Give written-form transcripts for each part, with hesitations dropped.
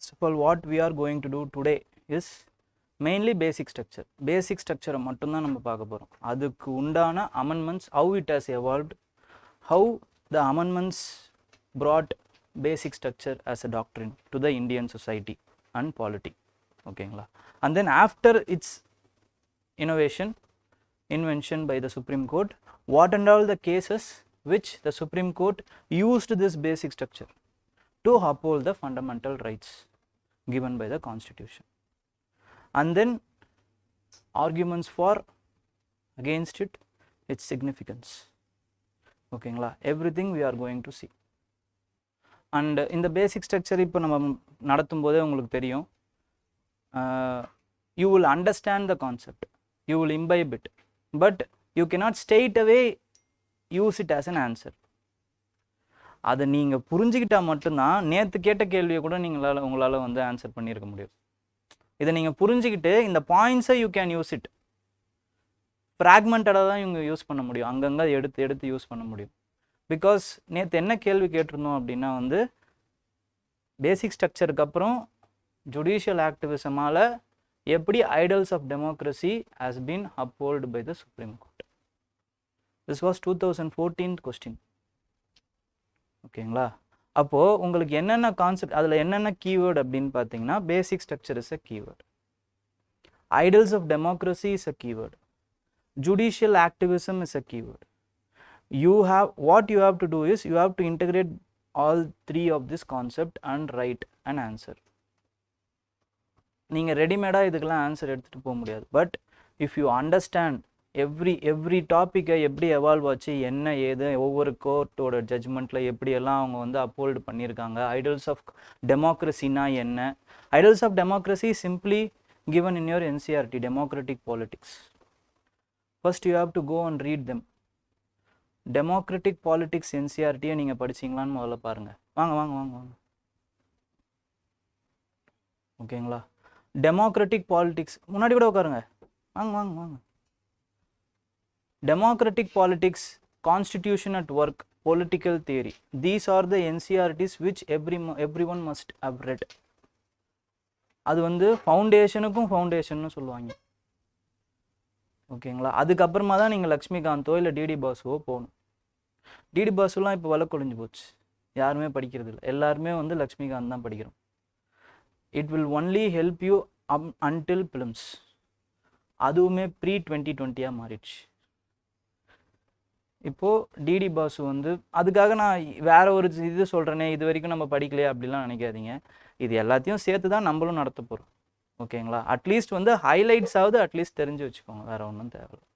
First of all, what we are going to do today is mainly basic structure. Basic structure மட்டும் தான் நம்ம பார்க்க போறோம். அதுக்கு உண்டான amendments, how it has evolved, how the amendments brought basic structure as a doctrine to the Indian society and polity. ஓகேங்களா? And then after its invention by the Supreme Court, what and all the cases which the Supreme Court used this basic structure to uphold the fundamental rights given by the Constitution, and then arguments for, against it, its significance. ஓகேங்களா? everything we are going to see. And in the basic structure இப்போ நம்ம நடத்தும் போதே உங்களுக்கு தெரியும், you will understand the concept, you will imbibe it, but you cannot straight away use it as an answer. அதை நீங்கள் புரிஞ்சுக்கிட்டா மட்டும்தான் நேற்று கேட்ட கேள்வியை கூட உங்களால் வந்து ஆன்சர் பண்ணியிருக்க முடியும். இதை நீங்கள் புரிஞ்சுக்கிட்டு இந்த பாயிண்ட்ஸை யூ கேன் யூஸ் இட். ஃப்ராக்மெண்டடாக தான் இவங்க யூஸ் பண்ண முடியும், அங்கங்கே எடுத்து யூஸ் பண்ண முடியும். பிகாஸ் நேற்று என்ன கேள்வி கேட்டிருந்தோம் அப்படின்னா வந்து பேசிக் ஸ்ட்ரக்சருக்கு அப்புறம் ஜுடிஷியல் ஆக்டிவிசமால் எப்படி ideals of democracy has been uphold by the Supreme Court. This was 2014 question. ஓகேங்களா? அப்போது உங்களுக்கு என்னென்ன கான்செப்ட், அதில் என்னென்ன கீவேர்டு அப்படின்னு பார்த்தீங்கன்னா basic structure is a keyword, ideals of democracy is a keyword, judicial activism is a keyword. What you have to do is you have to integrate all three of this concept and write an answer. நீங்கள் ரெடிமேடாக இதுக்கெல்லாம் answer எடுத்துகிட்டு போக முடியாது. But if you understand every டாப்பிக்கை எப்படி evolve ஆச்சு, என்ன ஏது, ஒவ்வொரு கோர்ட்டோட ஜட்ஜ்மெண்ட்டில் எப்படியெல்லாம் அவங்க வந்து அப்போல்டு பண்ணியிருக்காங்க, ஐடல்ஸ் ஆஃப் டெமோக்ரஸினா என்ன, ideals of democracy simply given in your NCERT, democratic politics. First you have to go and read them. Democratic politics NCERT நீங்கள் படிச்சிங்களான்னு முதல்ல பாருங்கள். வாங்க வாங்க வாங்க வாங்க. ஓகேங்களா? டெமோக்ராட்டிக் பாலிட்டிக்ஸ் முன்னாடி கூட உட்காருங்க. வாங்க வாங்க வாங்க. Democratic politics, constitution at work, political theory. These are the NCERTs which everyone must have read. அது வந்து ஃபவுண்டேஷன்னு சொல்லுவாங்க. ஓகேங்களா? அதுக்கப்புறமா தான் நீங்கள் லக்ஷ்மிகாந்தோ இல்லை டிடி பாசுவோ போகணும். டிடி பாசுலாம் இப்போ விலை கொழிஞ்சு போச்சு, யாருமே படிக்கிறது இல்லை, எல்லாருமே வந்து லக்ஷ்மிகாந்த் தான் படிக்கிறோம். It will only help you until films. அதுவுமே ப்ரீ-2020 மாறிடுச்சு. இப்போது டிடி பாசு வந்து அதுக்காக நான் வேறு ஒரு இது சொல்கிறேனே, இது வரைக்கும் நம்ம படிக்கலையே அப்படிலாம் நினைக்காதீங்க. இது எல்லாத்தையும் சேர்த்து தான் நம்மளும் நடத்த போகிறோம். ஓகேங்களா? அட்லீஸ்ட் வந்து ஹைலைட்ஸாவது அட்லீஸ்ட் தெரிஞ்சு வச்சுக்கோங்க, வேறு ஒன்றும் தேவையில்லை.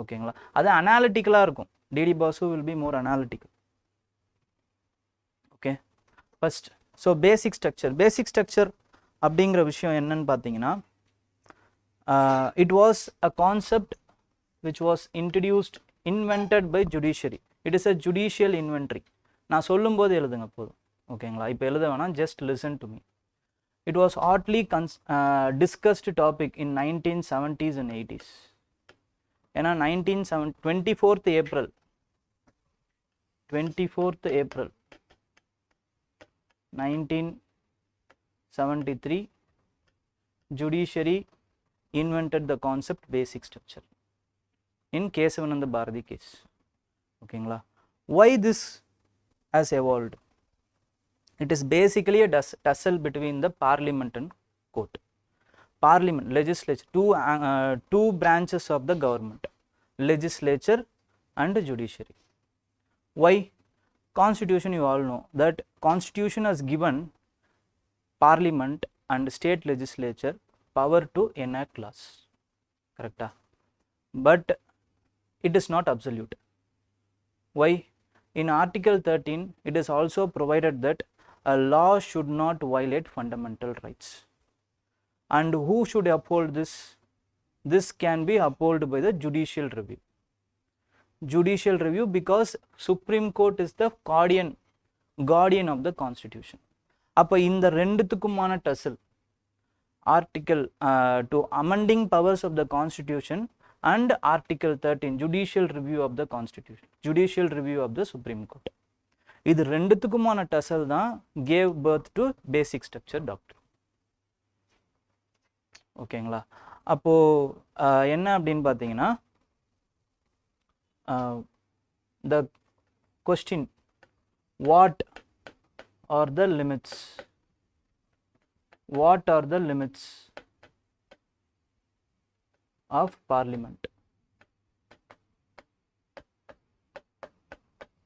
ஓகேங்களா? அது அனாலிட்டிக்கலாக இருக்கும். D D Basu will be more analytical. Okay, first so basic structure அப்படிங்கிற விஷயம் என்னன்னு பார்த்தீங்கன்னா, it was a concept which was invented by judiciary. It is a judicial inventory. நான் சொல்லும்போது எழுதுங்க போதும். ஓகேங்களா? இப்போ எழுத வேணாம், just listen to me. It was hotly discussed topic in 1970s and 80s. ஏன்னா 24th April 1973 judiciary invented the concept basic structure in Kesavananda Bharati case. ஓகேங்களா? Why this has evolved? It is basically a tussle between the parliament and court. Parliament, legislature, two branches of the government, legislature and judiciary. Why? Constitution, you all know that Constitution has given parliament and state legislature power to enact laws. Correct? But it is not absolute. Why? In Article 13, it is also provided that a law should not violate fundamental rights. And who should uphold this? This can be upheld by the judicial review. Judicial review because Supreme Court is the guardian of the Constitution. அப்போ இந்த ரெண்டுத்துக்குமான டசல், Article to amending powers of the Constitution and Article 13 judicial review of the Constitution, judicial review of the Supreme Court. இது ரெண்டுத்துக்குமான டசல் தான் gave birth to basic structure doctrine. ஓகேங்களா. அப்போது என்ன அப்படின்னு பார்த்தீங்கன்னா, the question, what are the limits, what are the limits of parliament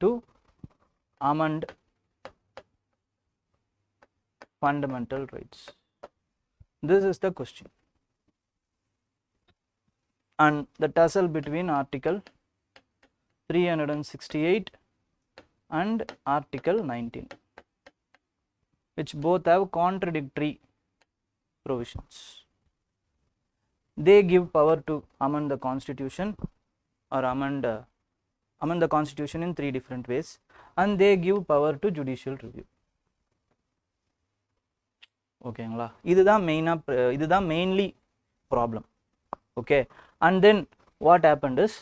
to amend fundamental rights? This is the question, and the tussle between article 368 and article 19, which both have contradictory provisions. They give power to amend the constitution or amend the constitution in 3 different ways, and they give power to judicial review. ஓகேங்களா. இதுதான் mainly problem. Okay, and then what happened is,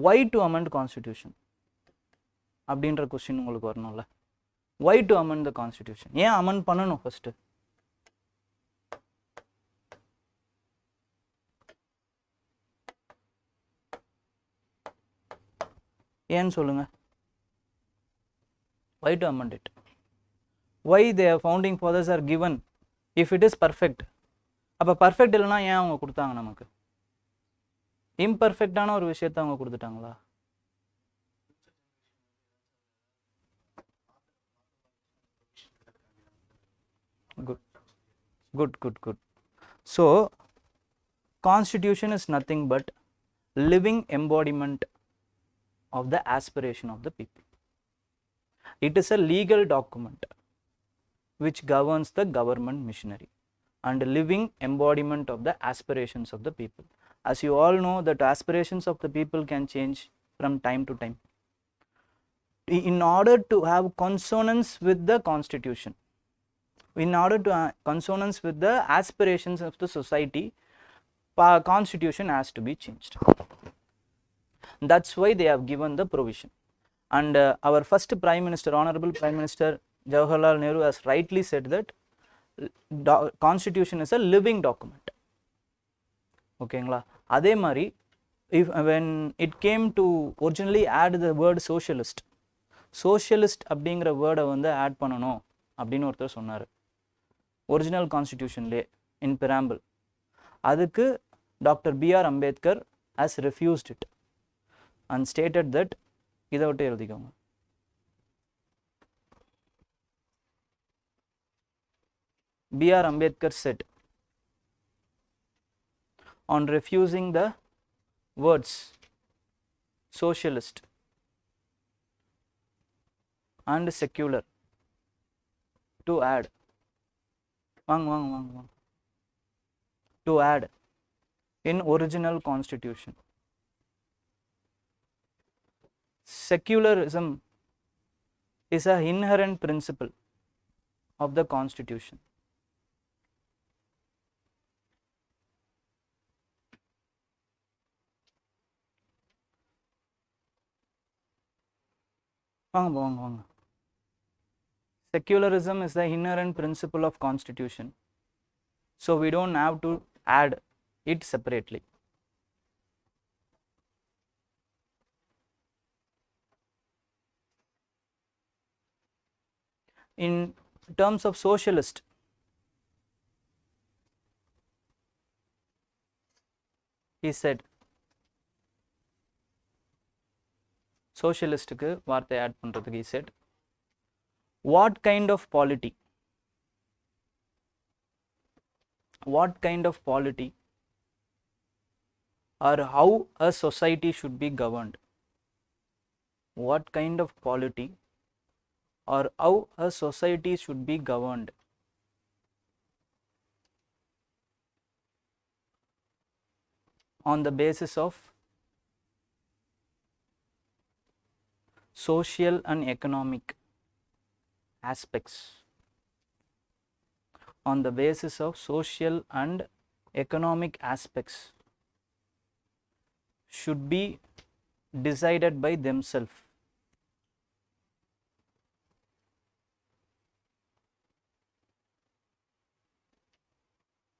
why to amend constitution அப்படின்ற question உங்களுக்கு வரணும்ல. why to amend the constitution, ஏன் amend பண்ணணும் first? ஏன்னு சொல்லுங்க. why to amend it? why the founding fathers are given if it is perfect? அப்போ perfect இல்லைன்னா ஏன் அவங்க கொடுத்தாங்க நமக்கு? இம்பர்ஃபெக்டான ஒரு விஷயத்தை அவங்க கொடுத்துட்டாங்களா? good. So constitution is nothing but living embodiment of the aspiration of the people. It is a legal document which governs the government machinery and living embodiment of the aspirations of the people. As you all know that aspirations of the people can change from time to time. In order to have consonance with the constitution, in order to consonance with the aspirations of the society, constitution has to be changed. That's why they have given the provision. And our first prime minister, honorable prime minister Jawaharlal Nehru, has rightly said that constitution is a living document. ஓகேங்களா. அதே மாதிரி when it came to originally add the word socialist அப்படிங்கிற வேர்டை வந்து add பண்ணணும் அப்படின்னு ஒருத்தர் சொன்னார் ஒரிஜினல் கான்ஸ்டிடியூஷன்லே இன் பிராம்பிள். அதுக்கு doctor B R Ambedkar has refused it and stated that, இதை விட்டு எழுதிக்கோங்க, B.R. Ambedkar said on refusing the words socialist and secular to add to add in original constitution. Secularism is an inherent principle of the constitution. வாங்க. Secularism is the inherent principle of constitution, so we don't have to add it separately. In terms of socialist, he said, socialistக்கு வார்த்தை add பண்றதுக்கு he said, what kind of polity or how a society should be governed, what kind of polity or how a society should be governed on the basis of social and economic aspects, on the basis of social and economic aspects should be decided by themselves.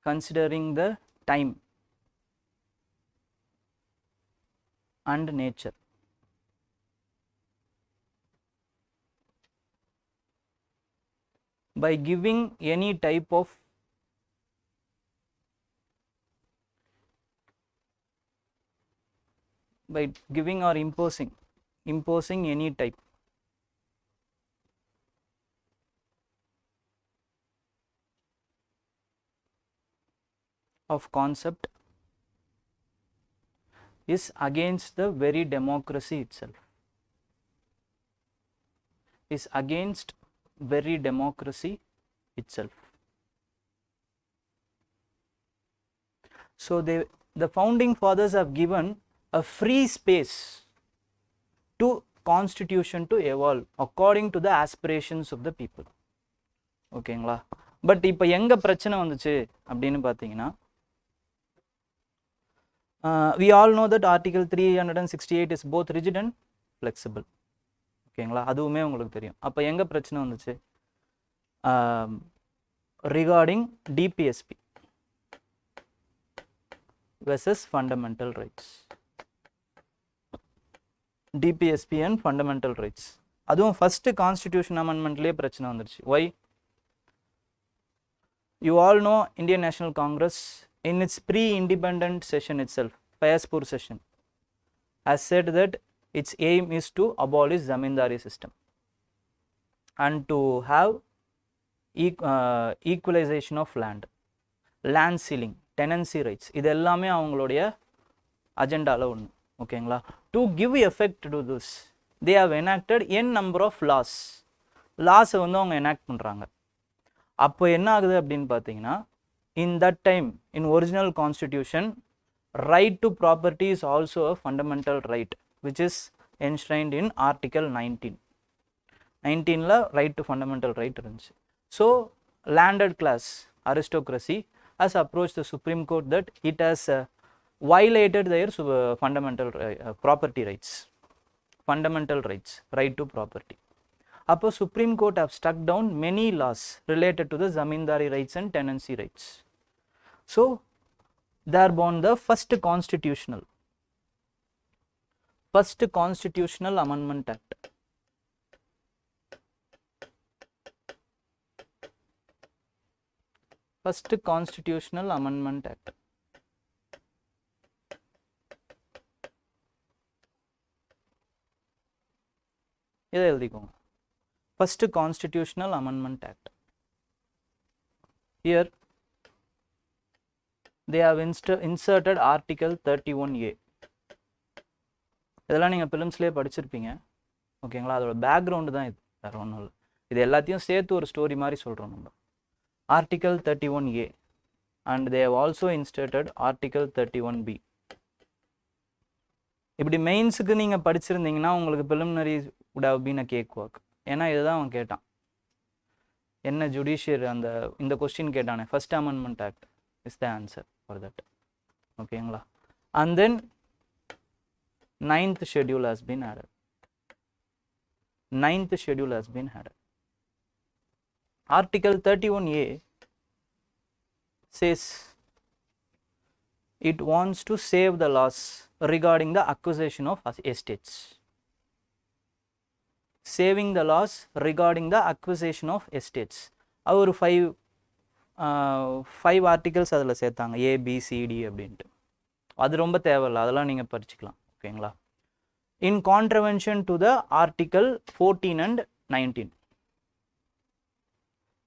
considering the time and nature. By giving any type of by giving or imposing any type of concept is against the very democracy itself, is against very democracy itself. So the founding fathers have given a free space to constitution to evolve according to the aspirations of the people. ஓகேங்களா? But இப்போ எங்க பிரச்சனை வந்துச்சு அப்படின்னு பார்த்தீங்கன்னா, we all know that article 368 is both rigid and flexible. ஓகேங்களா? அதுவுமே உங்களுக்கு தெரியும். அப்போ எங்க பிரச்சனை வந்துச்சு? regarding DPSP versus fundamental rights. DPSP and fundamental rights. அதுவும் first constitution amendmentலயே பிரச்சனை வந்துருச்சு. Why? You all know Indian National Congress in its pre-independent session itself, Fayazpur session, has said that its aim is to abolish zamindari system and to have equalization of land, land ceiling, tenancy rights. இது எல்லாமே அவங்களுடைய அஜெண்டால ஒன்று. ஓகேங்களா? To give effect to this, they have enacted n number of laws. லாஸை வந்து அவங்க enact பண்ணுறாங்க. அப்போ என்ன ஆகுது அப்படின்னு பார்த்தீங்கன்னா, in that time in original constitution, right to property is also a fundamental right which is enshrined in article 19ல right to fundamental right இருந்துச்சு. So landed class aristocracy has approached the Supreme Court that it has violated their fundamental property rights, fundamental rights, right to property. அப்போ Supreme Court have struck down many laws related to the zamindari rights and tenancy rights. So there born the first constitutional amendment act. First constitutional amendment act. இதை எழுதிக்கோங்க. First Constitutional Amendment Act. Here they have inserted Article 31A. இதெல்லாம் நீங்கள் பிலிம்ஸ்லேயே படிச்சிருப்பீங்க. ஓகேங்களா? அதோட background தான் இது, வேறு ஒன்றும் இல்லை. இது எல்லாத்தையும் சேர்த்து ஒரு ஸ்டோரி மாதிரி சொல்கிறோம் நம்ம. Article 31A and they have also inserted Article 31B. இப்படி மெயின்ஸுக்கு நீங்கள் படிச்சிருந்தீங்கன்னா உங்களுக்கு preliminary would have been a cakewalk. ஏன்னா இதுதான் அவன் கேட்டான். என்ன ஜுடிஷியர் அந்த இந்த கொஸ்டின் கேட்டானே, first amendment act is the answer for that. ஓகேங்களா? And then 9th schedule has been added. 9th schedule has been added. Article 31A says it wants to save the laws regarding the acquisition of estates. Saving the laws regarding the acquisition of estates. அவர் 5 articles அதில் சேர்த்தாங்க, ABCD அப்படின்ட்டு. அது ரொம்ப தேவையில்லை, அதெல்லாம் நீங்கள் படிச்சுக்கலாம். ஓகேங்களா? In contravention to the Article 14 and 19.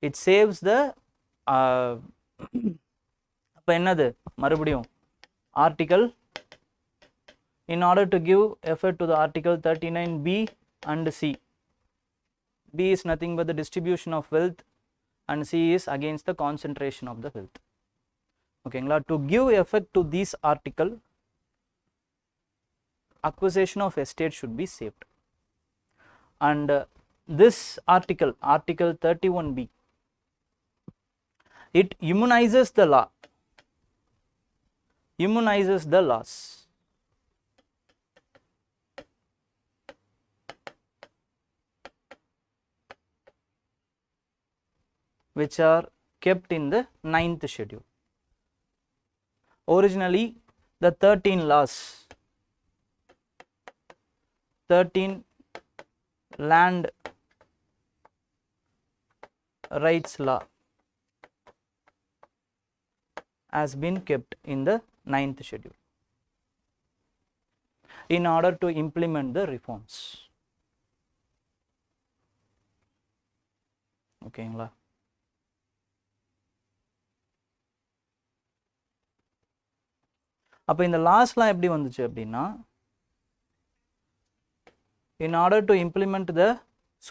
It saves the அப்போ என்னது மறுபடியும் Article, in order to give effect to the Article 39B and C. B is nothing but the distribution of wealth and C is against the concentration of the wealth. ஓகேங்களா? To give effect to this article, acquisition of estate should be saved. And this article, Article 31B, it immunizes the law, immunizes the laws which are kept in the 9th schedule. originally the 13 laws, 13 land rights law has been kept in the 9th schedule in order to implement the reforms. ஓகேங்களா? அப்போ இந்த லாஸ்லாம் எப்படி வந்துச்சு அப்படின்னா, in order to implement the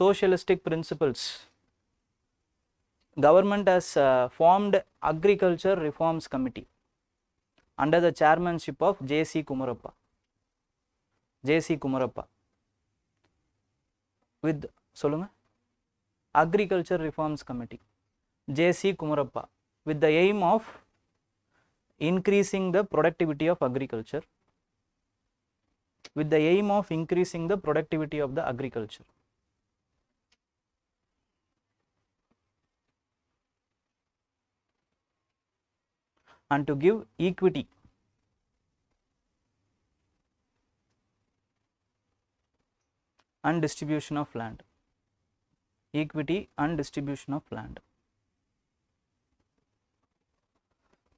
socialistic principles, government has formed agriculture reforms committee under the chairmanship of J.C. Kumarappa. J.C. Kumarappa with சொல்லுங்க agriculture reforms committee, J.C. Kumarappa, with the aim of increasing the productivity of agriculture, with the aim of increasing the productivity of the agriculture. And to give equity and distribution of land, equity and distribution of land.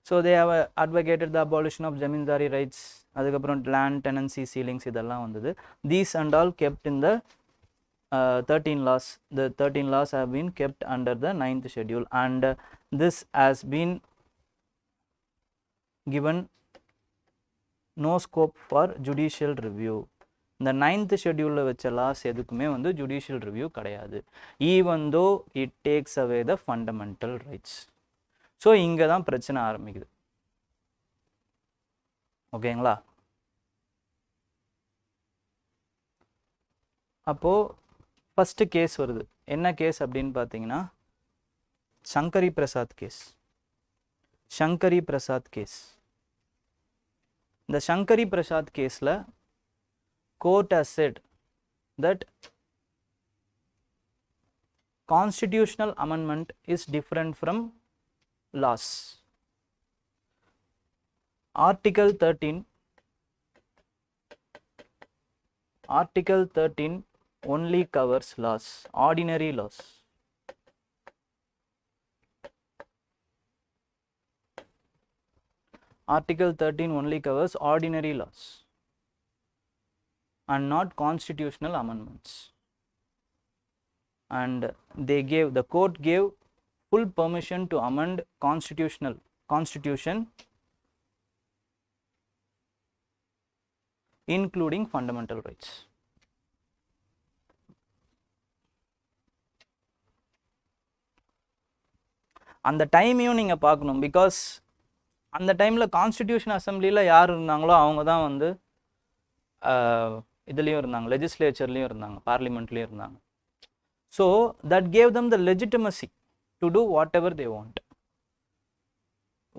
So they have advocated the abolition of zamindari rights, adukaprom land tenancy ceilings idella vandhudu. These and all kept in the 13 laws. The 13 laws have been kept under the 9th schedule, and this has been given no scope for judicial review. இந்த 9th schedule வச்ச laws எதுக்குமே வந்து judicial review கிடையாது, even though it takes away the fundamental rights. So இங்கே தான் பிரச்சனை ஆரம்பிக்குது. ஓகேங்களா? அப்போது ஃபஸ்ட்டு கேஸ் வருது. என்ன கேஸ் அப்படின்னு பார்த்தீங்கன்னா, சங்கரி பிரசாத் கேஸ். சங்கரி பிரசாத் கேஸ். இந்த சங்கரி பிரசாத் கேஸில் court has said that constitutional amendment is different from laws. Article 13 only covers laws, ordinary laws. Article 13 only covers ordinary laws and not constitutional amendments. And the court gave full permission to amend constitution including fundamental rights. அந்த டைமையும் நீங்கள் பார்க்கணும். Because அந்த டைமில் constitution அசம்பிளியில் யார் இருந்தாங்களோ அவங்க தான் வந்து இதுலேயும் இருந்தாங்க, லெஜிஸ்லேச்சர்லேயும் இருந்தாங்க, பார்லிமெண்ட்லேயும் இருந்தாங்க. So that gave them the legitimacy to do whatever they want.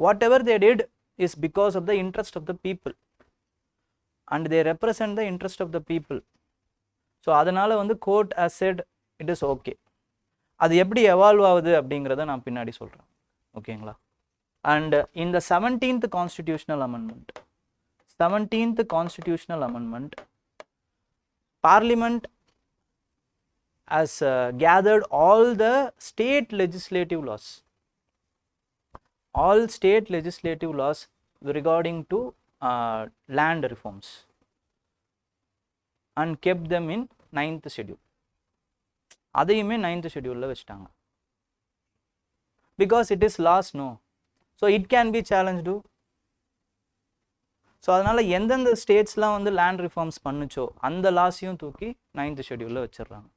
Whatever they did is because of the interest of the people and they represent the interest of the people. So அதனால் வந்து court has said it is okay. அது எப்படி evolve ஆகுது அப்படிங்கிறத நான் பின்னாடி சொல்கிறேன். ஓகேங்களா? அண்ட் இந்த 17th constitutional amendment, 17th constitutional amendment, Parliament has gathered all the state legislative laws, all state legislative laws regarding to land reforms and kept them in 9th schedule. அதையுமே 9th schedule வச்சிட்டாங்க. Because it is laws, no, so it can be challenged. So அதனால் எந்தெந்த ஸ்டேட்ஸ்லாம் வந்து land reforms பண்ணுச்சோ அந்த லாஸையும் தூக்கி 9th ஷெடியூலில் வச்சிடுறாங்க.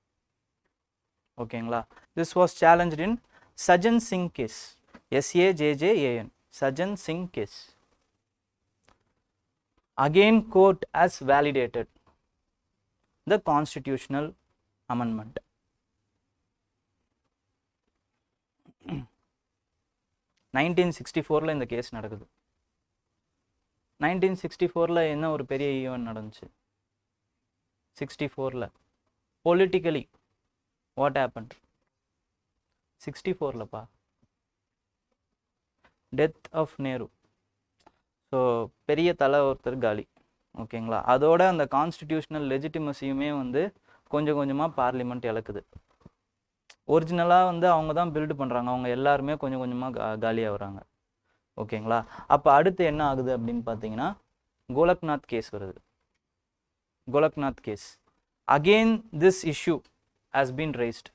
ஓகேங்களா? This was challenged in Sajjan Singh case, SAJJAN, Sajjan Singh case. Again court has validated the constitutional amendment. 1964 இந்த கேஸ் நடக்குது. 1964 என்ன ஒரு பெரிய ஈவென்ட் நடந்துச்சு? 64 politically what happened? 64 death of Nehru. So பெரிய தலை ஒருத்தர் காலி. ஓகேங்களா, அதோட அந்த கான்ஸ்டிடியூஷனல் லெஜிட்டிமசியுமே வந்து கொஞ்சம் கொஞ்சமாக பார்லிமெண்ட் இழக்குது. ஒரிஜினலாக வந்து அவங்க தான் பில்டு பண்ணுறாங்க, அவங்க எல்லாருமே கொஞ்சம் கொஞ்சமாக காலியாக வராங்க. ஓகேங்களா, அப்போ அடுத்து என்ன ஆகுது அப்படின்னு பார்த்தீங்கன்னா கோலக்நாத் கேஸ் வருது. Golaknath case again this issue has been raised,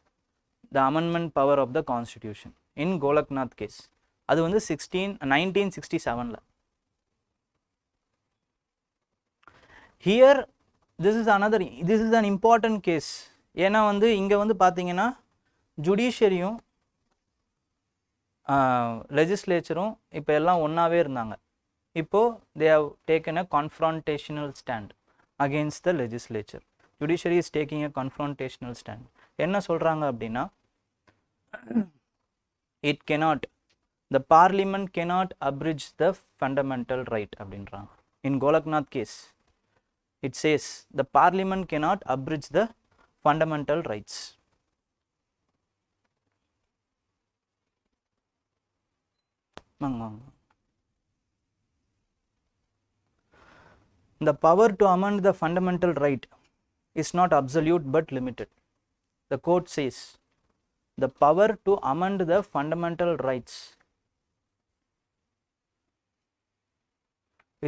the amendment power of the constitution in Golaknath case. அது வந்து 1967ல. here this is an important case. ஏன்னா வந்து இங்க வந்து பார்த்தீங்கன்னா ஜுடிஷியரியும் லெஜிஸ்லேச்சரும் இப்போ எல்லாம் ஒன்றாவே இருந்தாங்க. இப்போ they have taken a confrontational stand against the legislature. Judiciary is taking a confrontational stand. என்ன சொல்றாங்க அப்படின்னா it cannot, the parliament cannot abridge the fundamental right அப்படின்றாங்க. in Golaknath case it says the parliament cannot abridge the fundamental rights. The power to amend the fundamental right is not absolute but limited. The court says the power to amend the fundamental rights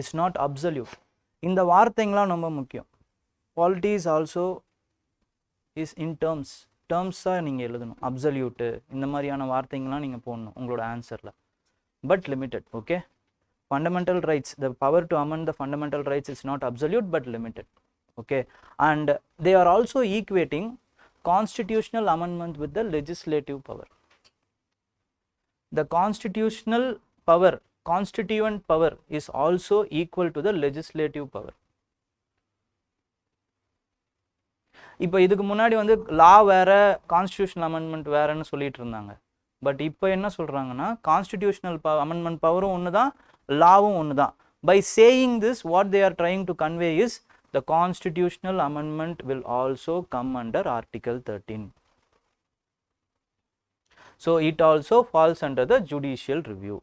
is not absolute. இந்த வார்த்தைங்களாம் ரொம்ப முக்கியம். Polity is also is in terms. டேர்ம்ஸாக நீங்கள் எழுதணும். Absolute இந்த மாதிரியான வார்த்தைங்கள்லாம் நீங்கள் போடணும் உங்களோட ஆன்சரில். But limited. Okay, fundamental rights, the power to amend the fundamental rights is not absolute but limited. Okay, and they are also equating constitutional amendment with the legislative power. The constitutional power, constituent power is also equal to the legislative power. இப்போ இதுக்கு முன்னாடி வந்து லா வேற constitutional amendment வேறன்னு சொல்லிட்டு இருந்தாங்க. But இப்போ என்ன சொல்றாங்கன்னா கான்ஸ்டிடியூஷனல் அமெண்ட்மெண்ட் பவரும் ஒன்று தான், லாவும் ஒன்று தான். By saying this, what they are trying to convey is the constitutional amendment will also come under Article 13. So it also falls under the judicial review.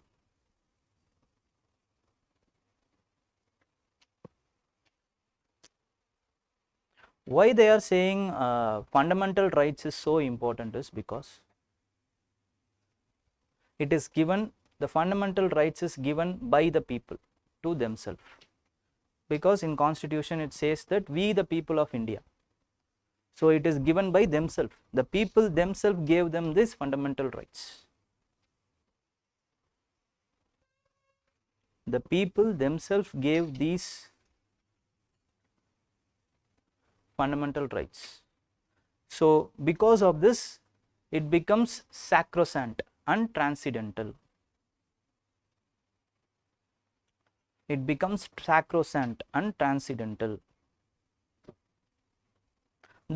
Why they are saying fundamental rights is so important is because it is given, the fundamental rights is given by the people to themselves, because in constitution it says that we the people of India, so it is given by themselves. The people themselves gave them these fundamental rights. The people themselves gave these fundamental rights. So because of this it becomes sacrosanct and transcendental. It becomes sacrosanct and transcendental.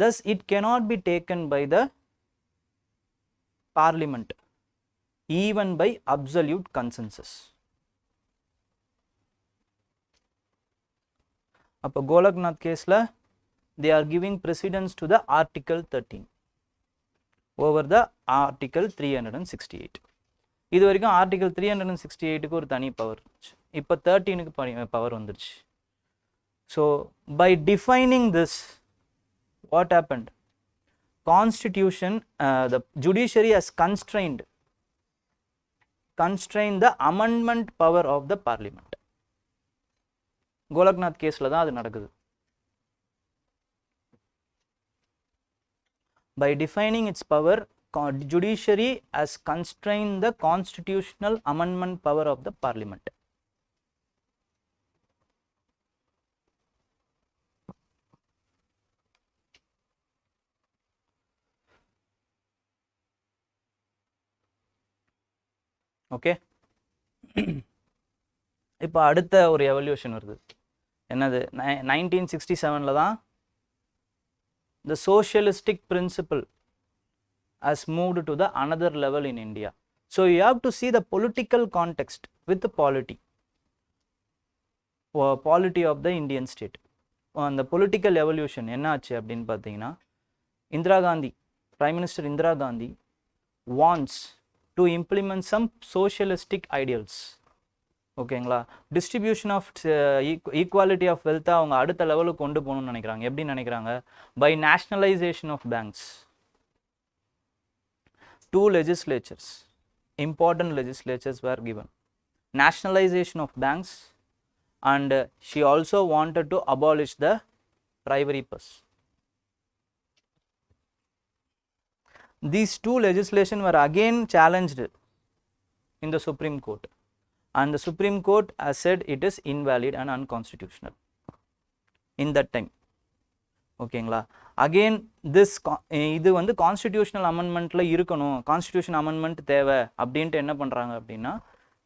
Thus it cannot be taken by the parliament even by absolute consensus. அப்போ கோலக்நாத் கேஸ்ல they are giving precedence to the Article 13 over the Article 368. இது வரைக்கும் Article 368க்கு ஒரு தனி power இருந்துச்சு, இப்போ 13க்கு power வந்துருச்சு. So by defining this, what happened? Constitution, the judiciary has constrained the amendment power of the parliament. Golaknath கேஸ்ல தான் அது நடக்குது. By defining its power, judiciary has constrained the constitutional amendment power of the parliament. Okay. இப்போ அடுத்த ஒரு evolution வருது. என்னது? 1967ல தான் the socialistic principle has moved to the another level in India. So you have to see the political context with the polity of the Indian state. On the political evolution என்ன ஆச்சு அப்படின்னு பார்த்தீங்கன்னா, Indira Gandhi, Prime Minister Indira Gandhi wants to implement some socialistic ideals ஓகேங்களா. Distribution of equality of வெல்த்தை அவங்க அடுத்த லெவலுக்கு கொண்டு போகணும்னு நினைக்கிறாங்க. எப்படி நினைக்கிறாங்க? By nationalisation of banks. 2 legislatures, important legislatures were given. Nationalization of banks, and she also wanted to abolish the privy purse. These 2 legislation were again challenged in the Supreme Court, and the Supreme Court has said it is invalid and unconstitutional in that time. ஓகேங்களா. Again this இது வந்து constitutional அமெண்ட்மெண்ட்டில் இருக்கணும், constitution amendment தேவை அப்படின்ட்டு என்ன பண்ணுறாங்க அப்படின்னா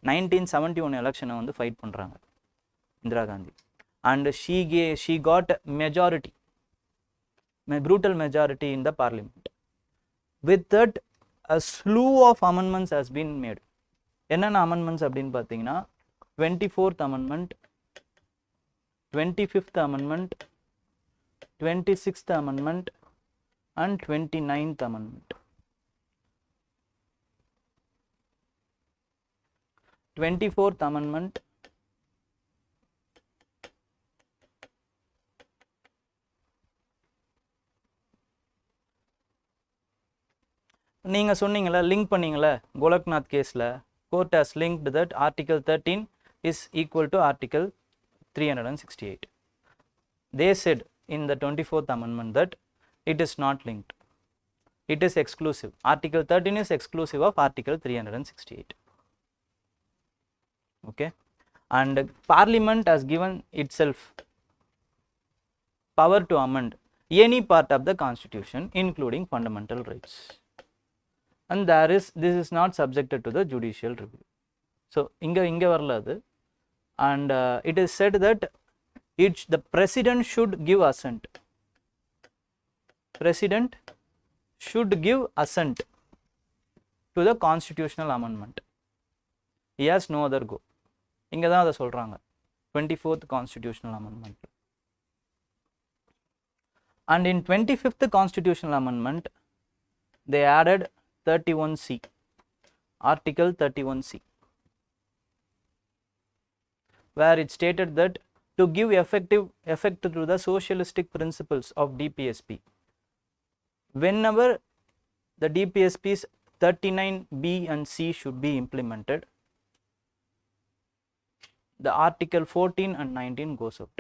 1971 எலெக்ஷனை வந்து ஃபைட் பண்ணுறாங்க Indira Gandhi. And she got majority, brutal majority in the parliament. With that a slew of amendments has been made. என்னென்ன அமெண்ட்மெண்ட்ஸ் அப்படின்னு பார்த்தீங்கன்னா 24th amendment, 25th amendment, 26th amendment and 29th amendment. 24th amendment நீங்க சொன்னீங்கல, link பண்ணீங்கல Golaknath கேஸ்ல, court has linked that article 13 is equal to article 368. They said in the 24th amendment that it is not linked, it is exclusive. Article 13 is exclusive of article 368. Okay, and parliament has given itself power to amend any part of the constitution including fundamental rights, and this is not subjected to the judicial review. So inga varala adu, and it is said that the president should give assent. President should give assent to the constitutional amendment. He has no other go. இங்க தான் அதை சொல்றாங்க 24th constitutional amendment. And in 25th constitutional amendment they added 31C, article 31C, where it stated that to give effect to the socialistic principles of DPSP, whenever the DPSP's 39B and C should be implemented, the article 14 and 19 goes out.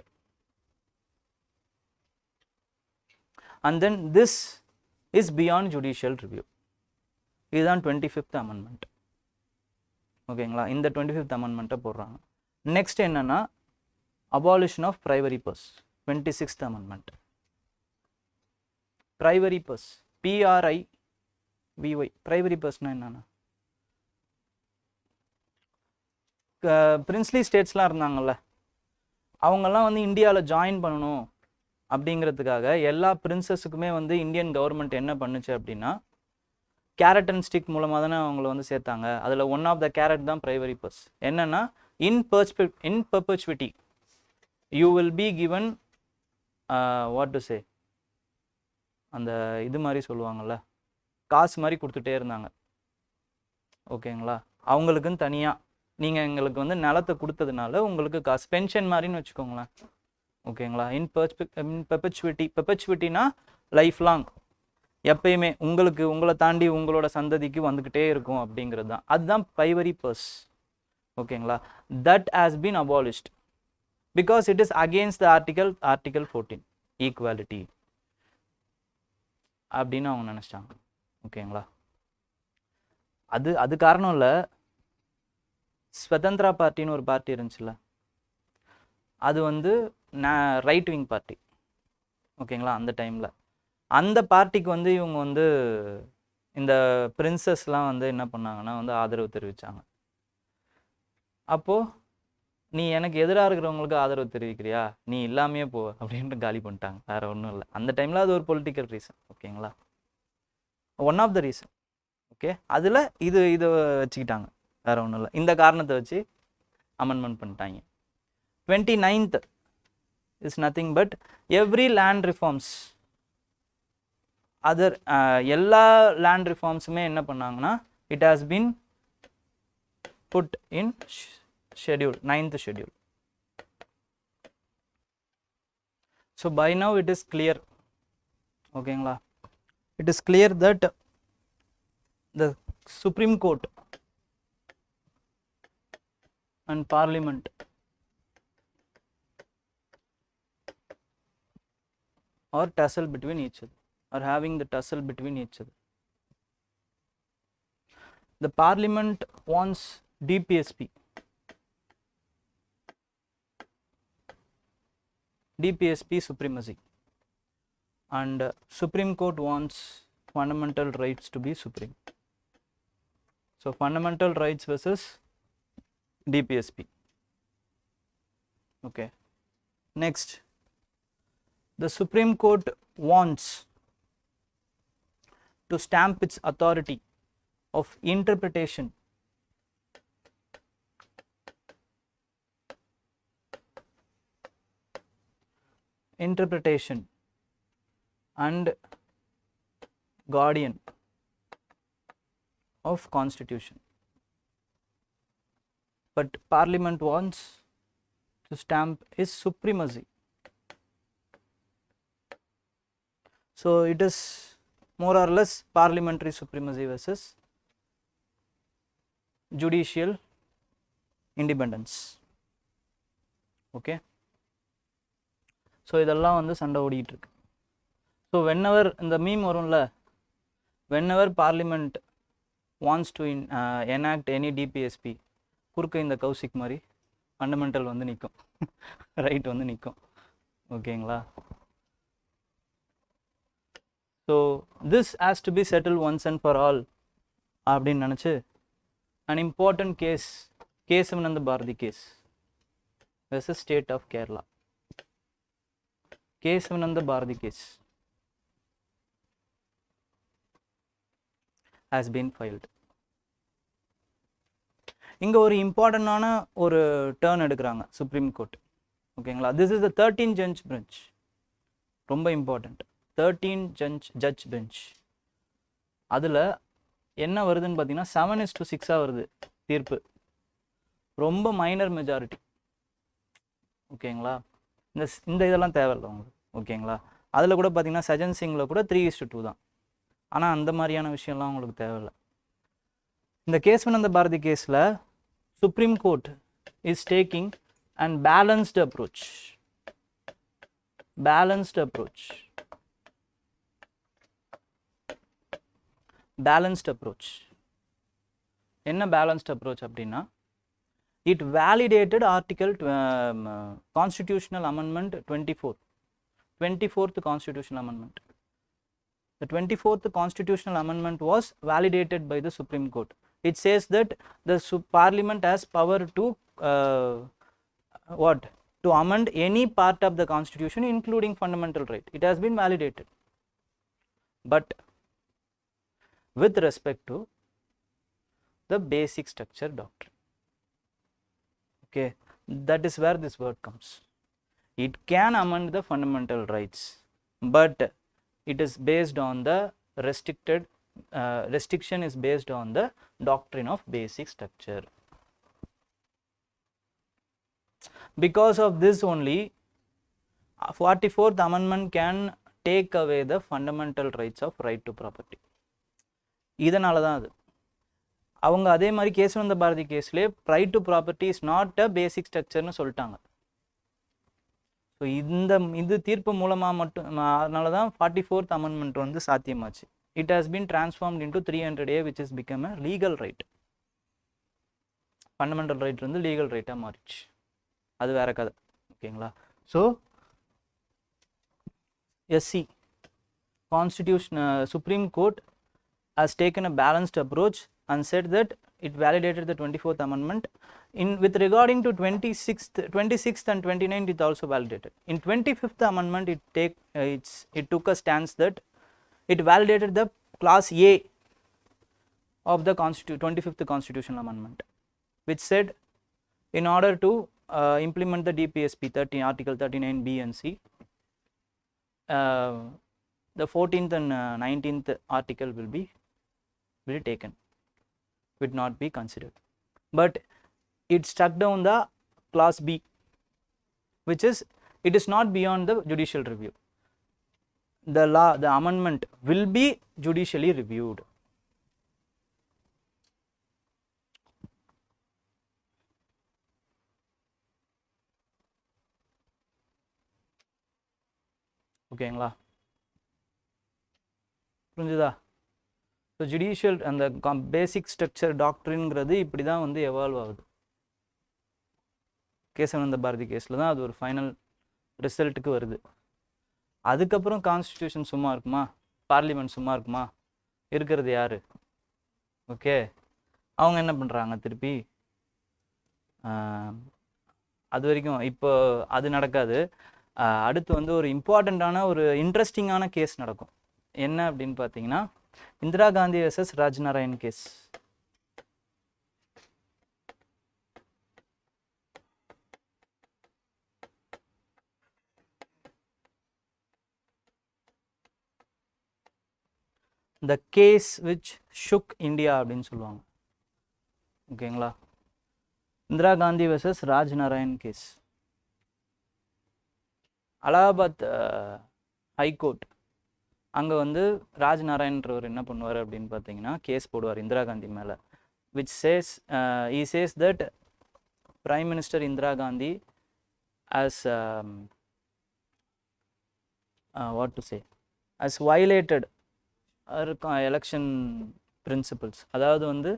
And then this is beyond judicial review. இதுதான் 25th amendment. ஓகேங்களா. இந்த 25th amendment போடுறாங்க. Next என்னன்னா abolition of privy purse, 26th amendment. Privy purse, PRIVY, privy purse னா என்னன்னா, princely ஸ்டேட்ஸ்லாம் இருந்தாங்கல்ல, அவங்கெல்லாம் வந்து இந்தியாவில் ஜாயின் பண்ணணும் அப்படிங்கிறதுக்காக எல்லா பிரின்சஸுக்குமே வந்து இந்தியன் கவர்மெண்ட் என்ன பண்ணுச்சு அப்படின்னா கேரட் அண்ட் ஸ்டிக் மூலமாக தானே அவங்கள வந்து சேர்த்தாங்க. அதில் ஒன் ஆஃப் த கேரட் தான் ப்ரைவரி பர்ஸ். என்னன்னா in perpetuity you will be given what to say, அந்த இது மாதிரி சொல்லுவாங்கள்ல, காசு மாதிரி கொடுத்துட்டே இருந்தாங்க. ஓகேங்களா. அவங்களுக்குன்னு தனியாக நீங்கள் எங்களுக்கு வந்து நிலத்தை கொடுத்ததுனால உங்களுக்கு காசு பென்ஷன் மாதிரின்னு வச்சுக்கோங்களேன். ஓகேங்களா. இன் பெர்பெச்சுவிட்டினா லைஃப் லாங், எப்பயுமே உங்களை தாண்டி உங்களோட சந்ததிக்கு வந்துக்கிட்டே இருக்கும் அப்படிங்கிறது தான். அதுதான் ப்ரைவரி பர்ஸ். ஓகேங்களா. That has been abolished because it is against the article 14 equality அப்படின்னு அவங்க நினச்சிட்டாங்க. ஓகேங்களா. அது காரணம் இல்லை. ஸ்வதந்திரா பார்ட்டின்னு ஒரு பார்ட்டி இருந்துச்சுல்ல, அது வந்து ரைட் விங் பார்ட்டி. ஓகேங்களா. அந்த டைமில் அந்த பார்ட்டிக்கு வந்து இவங்க வந்து இந்த பிரின்சஸ்லாம் வந்து என்ன பண்ணாங்கன்னா வந்து ஆதரவு தெரிவித்தாங்க. அப்போது நீ எனக்கு எதிராக இருக்கிறவங்களுக்கு ஆதரவு தெரிவிக்கிறியா, நீ இல்லாமையே போ அப்படின்ட்டு காலி பண்ணிட்டாங்க. வேறு ஒன்றும் இல்லை. அந்த டைமில் அது ஒரு பொலிட்டிக்கல் ரீசன். ஓகேங்களா. One of the reason. Okay. அதில் இதை வச்சுக்கிட்டாங்க. வேறு ஒன்றும் இல்லை. இந்த காரணத்தை வச்சு அமெண்ட்மெண்ட் பண்ணிட்டாங்க. 29th is nothing but every land reforms, other எல்லா லேண்ட் ரிஃபார்ம்ஸுமே என்ன பண்ணாங்கன்னா it has been put in schedule, 9th schedule. So by now it is clear, okay, it is clear that the Supreme Court and Parliament are tussle between each other, are having the tussle between each other. The Parliament wants DPSP, supremacy, and Supreme Court wants fundamental rights to be supreme. So fundamental rights versus DPSP. Okay. Next, the Supreme Court wants to stamp its authority of interpretation and guardian of Constitution, but Parliament wants to stamp its supremacy. So it is more or less parliamentary supremacy versus judicial independence. Okay. So இதெல்லாம் வந்து சண்டை ஓடிட்டு இருக்கு. So whenever இந்த meme வரும்ல, whenever parliament wants to enact any DPSP, குறுக்க இந்த கௌசிக் மாதிரி ஃபண்டமெண்டல் வந்து நிற்கும், ரைட் வந்து நிற்கும். ஓகேங்களா? So this has to be settled once and for all அப்படின்னு நினச்சி an important case, Kesavananda Bharati case versus state of Kerala. Kesavananda Bharati case has been filed. இங்கே ஒரு இம்பார்ட்டண்டான ஒரு டர்ன் எடுக்கிறாங்க சுப்ரீம் கோர்ட். ஓகேங்களா? This is the 13 judge bench, ரொம்ப important. 13 judge bench. அதில் என்ன வருதுன்னு பார்த்தீங்கன்னா 7:6 வருது தீர்ப்பு. ரொம்ப மைனர் மெஜாரிட்டி. ஓகேங்களா? இந்த இதெல்லாம் தேவையில்லை உங்களுக்கு. ஓகேங்களா? அதில் கூட பார்த்தீங்கன்னா சஜன் சிங்கில் கூட 3:2 தான். ஆனால் அந்த மாதிரியான விஷயம்லாம் உங்களுக்கு தேவையில்லை. இந்த கேசவனந்த பாரதி கேஸில் supreme court is taking and balanced approach. Balanced approach. Balanced approach. என்ன பேலன்ஸ்டு அப்ரோச் அப்படின்னா, it validated article constitutional amendment 24th constitutional amendment. The 24th constitutional amendment was validated by the Supreme Court. It says that the Parliament has power to to amend any part of the constitution including fundamental right. It has been validated, but with respect to the basic structure doctrine. Okay, that is where this word comes. It can amend the fundamental rights, but it is based on the restriction is based on the doctrine of basic structure. Because of this only 44th amendment can take away the fundamental rights of right to property. இதனால தான் அது அவங்க அதே மாதிரி கேசவனந்த பாரதி கேஸ்லேயே right to property is not a basic ஸ்ட்ரக்சர்னு சொல்லிட்டாங்க. So இது தீர்ப்பு மூலமாக மட்டும் அதனால தான் 44th அமெண்ட்மெண்ட் வந்து சாத்தியமாச்சு. It has been transformed into 300A which has become a legal right. Fundamental right வந்து லீகல் ரைட்டாக மாறிடுச்சு. அது வேற கதை. ஓகேங்களா? So SC constitution Supreme Court has taken a balanced approach and said that it validated the 24th amendment. With regarding to 26th and 29th, it also validated. In 25th amendment, it took a stance that it validated the clause A of the 25th constitutional amendment, which said in order to implement the DPSP article 39B and C, the 14th and 19th article will taken, would not be considered. But it struck down the clause B, which is it is not beyond the judicial review. The amendment will be judicially reviewed. ஓகேங்களா, புரிஞ்சுதா? So judicial அந்த பேசிக் structure டாக்டரின்ங்கிறது இப்படி தான் வந்து evolve ஆகுது. கேசவானந்த பாரதி கேஸில் தான் அது ஒரு ஃபைனல் ரிசல்ட்டுக்கு வருது. அதுக்கப்புறம் கான்ஸ்டிடியூஷன் சும்மா இருக்குமா, பார்லிமெண்ட் சும்மா இருக்குமா? இருக்கிறது யார்? ஓகே, அவங்க என்ன பண்ணுறாங்க திருப்பி, அது வரைக்கும் இப்போ அது நடக்காது. அடுத்து வந்து ஒரு இம்பார்ட்டண்ட்டான ஒரு இன்ட்ரெஸ்டிங்கான கேஸ் நடக்கும். என்ன அப்படின்னு பார்த்தீங்கன்னா, Indira Gandhi vs Rajnarain case. the case which shook India அப்படின்னு சொல்லுவாங்க. ஓகேங்களா, Indira Gandhi vs Rajnarain case. Allahabad high court அங்கே வந்து ராஜ்நாராயண்ன்றவர் என்ன பண்ணுவார் அப்படின்னு பார்த்தீங்கன்னா, கேஸ் போடுவார் இந்திரா காந்தி மேலே. which says he says that Prime Minister Indira Gandhi has what to say, has violated her election principles. அதாவது வந்து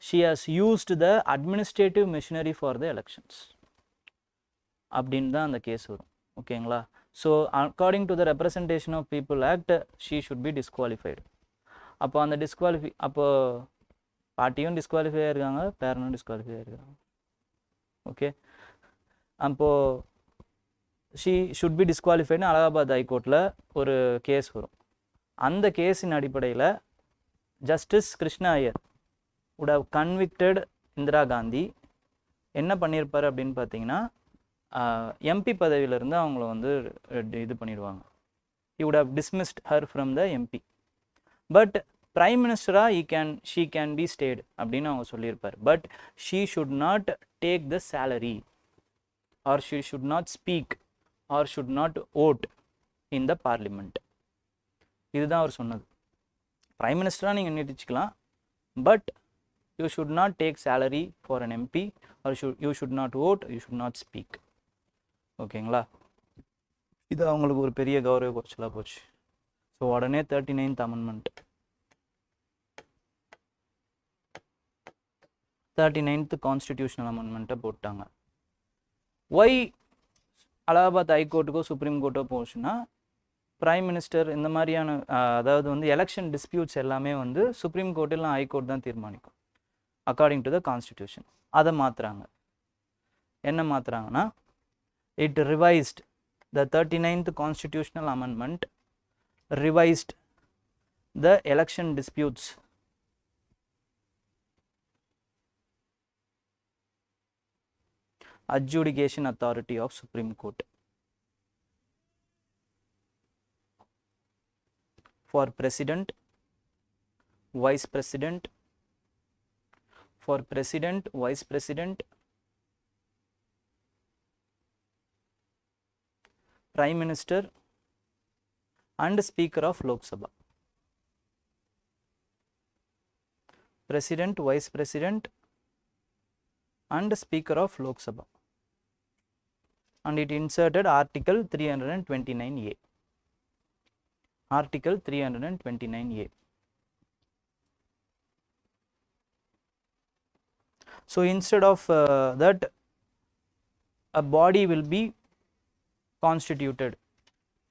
she has used the administrative machinery for the elections அப்படின்னு தான் அந்த கேஸ் வரும். ஓகேங்களா, so according to the representation of people act she should be disqualified. அப்போ அந்த அப்போ பார்ட்டியும் டிஸ்குவாலிஃபை ஆகிருக்காங்க, பேரனும் டிஸ்குவாலிஃபை ஆகிருக்காங்க. ஓகே, அப்போது ஷீ ஷுட் பி டிஸ்குவாலிஃபைடுன்னு அலகாபாத் ஹைகோர்ட்டில் ஒரு கேஸ் வரும். அந்த கேஸின் அடிப்படையில் justice Krishna Iyer would have convicted Indira Gandhi. என்ன பண்ணியிருப்பார் அப்படின்னு பார்த்தீங்கன்னா, எம்பி பதவியிலிருந்து அவங்கள வந்து இது பண்ணிடுவாங்க. he would have dismissed her from the MP. But prime மினிஸ்டராக she can be stayed அப்படின்னு அவங்க சொல்லியிருப்பார். But she should not take the salary or she should not speak or should not vote in the parliament. இதுதான் அவர் சொன்னது. Prime மினிஸ்டராக நீங்கள் நீட்டிச்சுக்கலாம், but you should not take salary for an MP or you should not vote, you should not speak. ஓகேங்களா, இது அவங்களுக்கு ஒரு பெரிய கௌரவ குறைச்சலாக போச்சு. ஸோ உடனே 39th அமெண்ட்மெண்ட் 39th கான்ஸ்டிடியூஷனல் அமெண்ட்மெண்ட்டை போட்டாங்க. ஒய் அலகாபாத் ஹைகோர்ட்டுக்கோ சுப்ரீம் கோர்ட்டோ போச்சுன்னா, பிரைம் மினிஸ்டர் இந்த மாதிரியான அதாவது வந்து எலெக்ஷன் டிஸ்பியூட்ஸ் எல்லாமே வந்து சுப்ரீம் கோர்ட் இல்லை ஹைகோர்ட் தான் தீர்மானிக்கும் அக்கார்டிங் டு த கான்ஸ்டிடியூஷன். அதை மாற்றுறாங்க. என்ன மாற்றுறாங்கன்னா, it revised the 39th constitutional amendment revised the election disputes adjudication authority of Supreme Court for president, vice president, for president, vice president, Prime Minister and Speaker of Lok Sabha. President, Vice President and Speaker of Lok Sabha. And it inserted Article 329A. Article 329A. So instead of that, a body will be constituted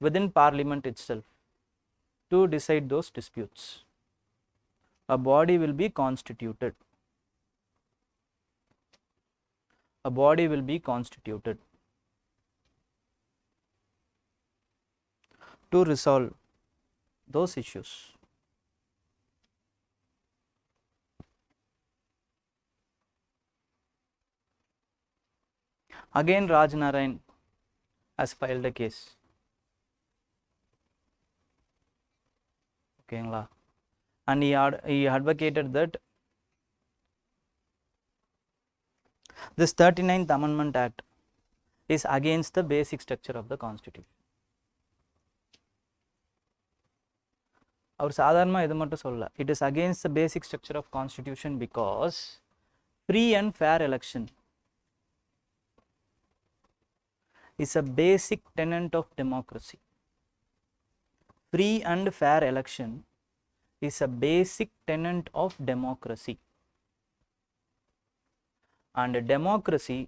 within parliament itself to decide those disputes. A body will be constituted. A body will be constituted to resolve those issues. Again, Rajnarayan has filed a case. ஓகேங்களா, and he advocated that This 39th Amendment Act is against the basic structure of the Constitution. அவர் சாதாரணமாக இது மட்டும் சொல்லல, it is against the basic structure of Constitution because free and fair election is a basic tenet of democracy. Free and fair election is a basic tenet of democracy, and democracy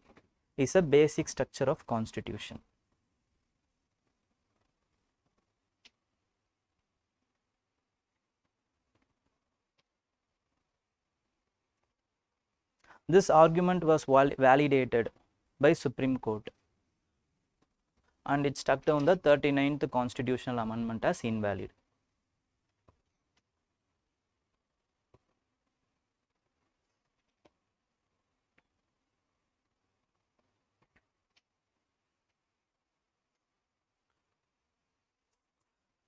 is a basic structure of Constitution. This argument was validated by Supreme Court, and it struck down the 39th constitutional amendment as invalid.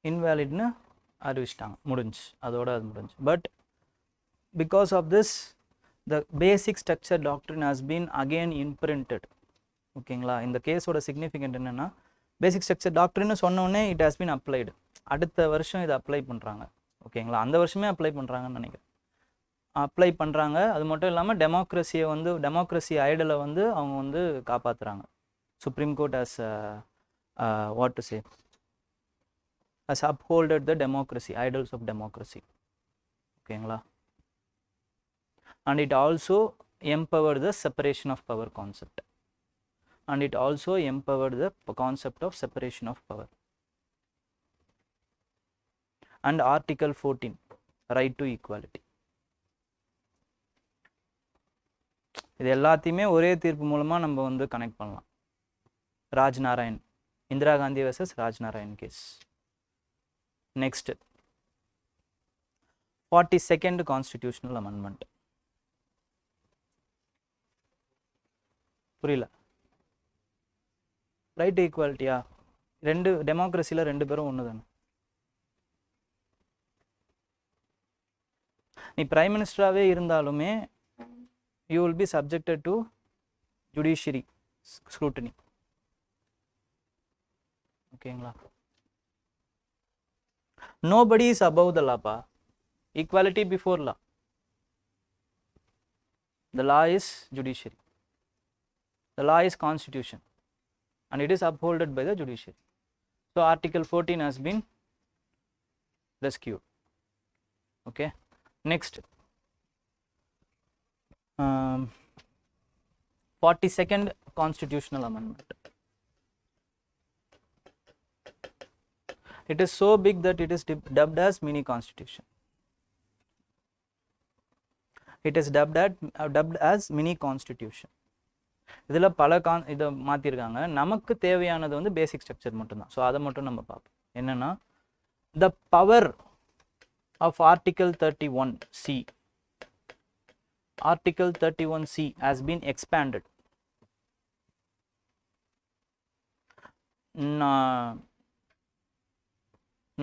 Invalid na அறிவிச்சிட்டாங்க, முடிஞ்சு, அதோட அது முடிஞ்சு. But because of this, the basic structure doctrine has been again imprinted. ஓகேங்களா? இந்த கேஸோட significant என்னன்னா, பேசிக் structure டாக்டர்னு சொன்னோடனே இட் ஹாஸ் பீன் அப்ளைடு. அடுத்த வருஷம் இதை அப்ளை பண்ணுறாங்க. ஓகேங்களா? அந்த வருஷமே அப்ளை பண்ணுறாங்கன்னு நினைக்கிறேன். அப்ளை பண்ணுறாங்க. அது மட்டும் இல்லாமல் டெமோக்ரஸியை வந்து, டெமோக்ரஸி ஐடலை வந்து அவங்க வந்து காப்பாற்றுறாங்க. Supreme Court has what to say, has upholded the democracy, idols of democracy. ஓகேங்களா? And it also empowered the separation of power concept, and it also empowered the concept of separation of power. And Article 14, right to equality. இது எல்லாத்தையுமே ஒரே தீர்ப்பு மூலமாக நம்ம வந்து connect பண்ணலாம். Rajnarain, Indira Gandhi vs Rajnarain case. Next, 42nd constitutional amendment. புரியல? Right to ஈக்குவாலிட்டியா? ரெண்டு டெமோக்ரஸியில் ரெண்டு பேரும் ஒன்று தானே. நீ பிரைம் மினிஸ்டராகவே இருந்தாலுமே you will B subjected to judiciary scrutiny. ஓகேங்களா? Nobody is above the law, pa. Equality before law. The law is judiciary. The law is constitution, and it is upheld by the judiciary. So Article 14 has been rescued. Okay. Next, 42nd constitutional amendment. It is so big that it is dubbed as mini constitution. It is dubbed as mini constitution. இதில் பல இதை மாற்றிருக்காங்க. நமக்கு தேவையானது வந்து பேசிக் structure மட்டும்தான். So அதை மட்டும் நம்ம பார்ப்போம். என்னென்னா, the power of article 31C, article 31C has been expanded.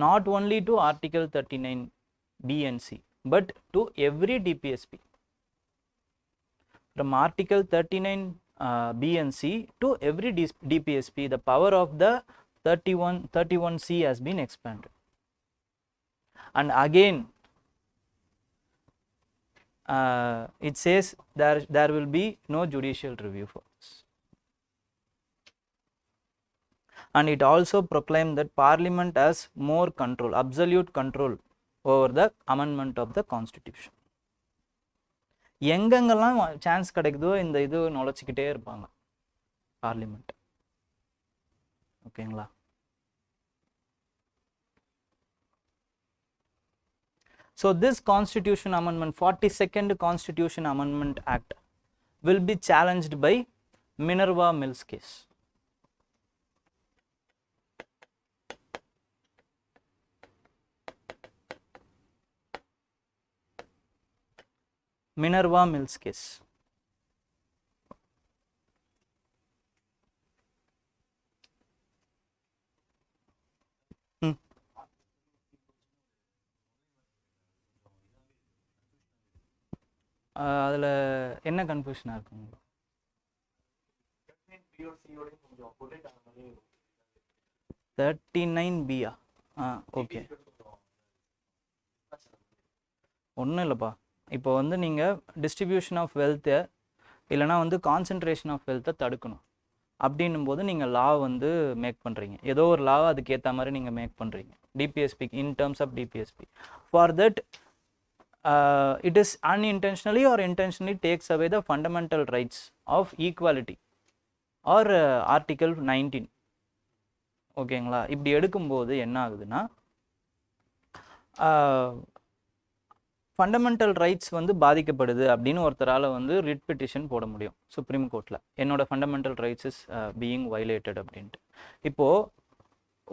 Not only to Article 39B and C, but to every DPSP. From Article 39B and C to every DPSP, the power of the 31C has been expanded. And again, it says there will be no judicial review for this. And it also proclaimed that Parliament has more control, absolute control over the amendment of the Constitution. எங்கெங்கெல்லாம் chance கிடைக்குதோ இந்த இது நுழைச்சிக்கிட்டே இருப்பாங்க parliament. ஓகேங்களா? So this Constitution Amendment, 42nd Constitution Amendment Act, will be challenged by Minerva Mills case. Minerva Mills case. அதில் என்ன கன்ஃபியூஷனாக இருக்குங்க? 39B okay ஒன்றும் இல்லைப்பா. இப்போ வந்து நீங்கள் டிஸ்ட்ரிபியூஷன் ஆஃப் வெல்த்தை இல்லைனா வந்து கான்சன்ட்ரேஷன் ஆஃப் வெல்த்தை தடுக்கணும் அப்படின்னும் போது நீங்கள் லா வந்து மேக் பண்ணுறீங்க. ஏதோ ஒரு லா அதுக்கேற்ற மாதிரி நீங்கள் மேக் பண்ணுறீங்க DPSP, in terms of DPSP. For that it is unintentionally or intentionally takes away the fundamental rights of equality or article 19. ஓகேங்களா? இப்படி எடுக்கும்போது என்ன ஆகுதுன்னா ஃபண்டமெண்டல் ரைட்ஸ் வந்து பாதிக்கப்படுது அப்படின்னு ஒருத்தரால் வந்து ரிட் பெட்டிஷன் போட முடியும் சுப்ரீம் கோர்ட்டில். என்னோட fundamental rights is being violated அப்படின்ட்டு. இப்போது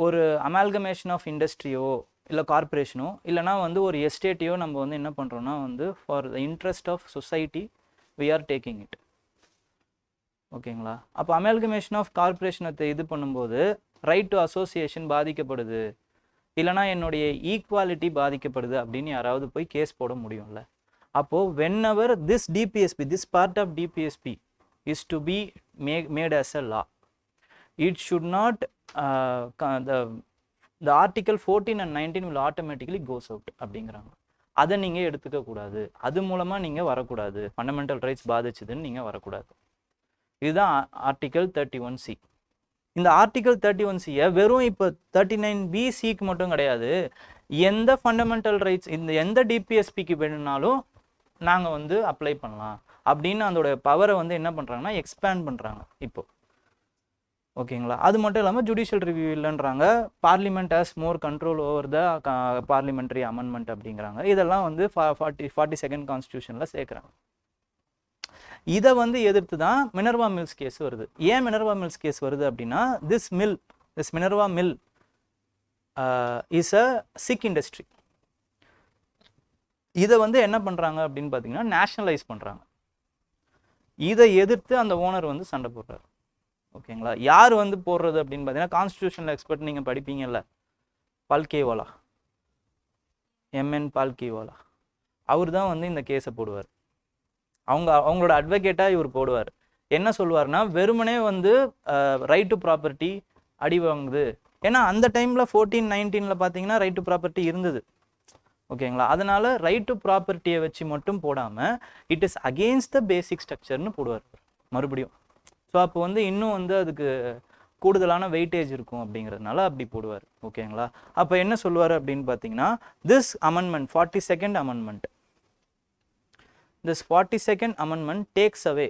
ஒரு அமால்கமேஷன் ஆஃப் இண்டஸ்ட்ரியோ இல்லை கார்பரேஷனோ இல்லைனா வந்து ஒரு எஸ்டேட்டையோ நம்ம வந்து என்ன பண்ணுறோன்னா வந்து for the interest of society we are taking it. ஓகேங்களா? அப்போ அமால்கமேஷன் ஆஃப் கார்பரேஷனை இது பண்ணும்போது ரைட் டு அசோசியேஷன் பாதிக்கப்படுது இல்லைனா என்னுடைய ஈக்குவாலிட்டி பாதிக்கப்படுது அப்படின்னு யாராவது போய் கேஸ் போட முடியும்ல. அப்போது whenever this DPSP, this part of DPSP is to be made as a law, it should not the article 14 and 19 will automatically goes out அப்படிங்கிறாங்க. அதை நீங்கள் எடுத்துக்க கூடாது, அது மூலமாக நீங்கள் வரக்கூடாது, ஃபண்டமெண்டல் ரைட்ஸ் பாதிச்சுதுன்னு நீங்கள் வரக்கூடாது. இதுதான் ஆர்டிகல் 31C. இந்த ஆர்டிகல் 31C வெறும் இப்போ 39BCக்கு மட்டும் கிடையாது, எந்த ஃபண்டமெண்டல் ரைட்ஸ் இந்த எந்த டிபிஎஸ்பிக்கு வேணும்னாலும் நாங்கள் வந்து அப்ளை பண்ணலாம் அப்படின்னு அதோட பவரை வந்து என்ன பண்ணுறாங்கன்னா எக்ஸ்பேண்ட் பண்ணுறாங்க இப்போ. ஓகேங்களா? அது மட்டும் இல்லாமல் ஜுடிஷியல் ரிவ்யூ இல்லைன்றாங்க, parliament has more control over the parliamentary amendment அப்படிங்கிறாங்க. இதெல்லாம் வந்து 42nd கான்ஸ்டியூஷனில் சேர்க்குறாங்க. இதை வந்து எதிர்த்து தான் மினர்வா மில்ஸ் கேஸ் வருது. ஏன் மினர்வா மில்ஸ் கேஸ் வருது அப்படின்னா this Minerva mill is a sick industry. இதை வந்து என்ன பண்ணுறாங்க அப்படின்னு பார்த்தீங்கன்னா நேஷனலைஸ் பண்ணுறாங்க. இதை எதிர்த்து அந்த ஓனர் வந்து சண்டை போடுறாரு. ஓகேங்களா? யார் வந்து போடுறது அப்படின்னு பார்த்தீங்கன்னா கான்ஸ்டியூஷனல் எக்ஸ்பர்ட் நீங்கள் படிப்பீங்கல்ல, பால்கேவாலா, MN பால்கேவாலா, அவர் தான் வந்து இந்த கேஸை போடுவார். அவங்களோட அட்வொகேட்டாக இவர் போடுவார். என்ன சொல்லுவார்னா வெறுமனே வந்து ரைட் டு ப்ராப்பர்ட்டி அடி வாங்குது. ஏன்னா அந்த டைமில் 1419 பார்த்தீங்கன்னா ரைட் டு ப்ராப்பர்ட்டி இருந்தது. ஓகேங்களா? அதனால ரைட் டு ப்ராப்பர்ட்டியை வச்சு மட்டும் போடாமல் இட் இஸ் அகெயின்ஸ்ட் த பேசிக் ஸ்ட்ரக்சர்னு போடுவார் மறுபடியும். ஸோ அப்போ வந்து இன்னும் வந்து அதுக்கு கூடுதலான வெயிட்டேஜ் இருக்கும் அப்படிங்கிறதுனால அப்படி போடுவார். ஓகேங்களா? அப்போ என்ன சொல்லுவார் அப்படின்னு பார்த்தீங்கன்னா this amendment 42nd amendment, this 42nd amendment takes away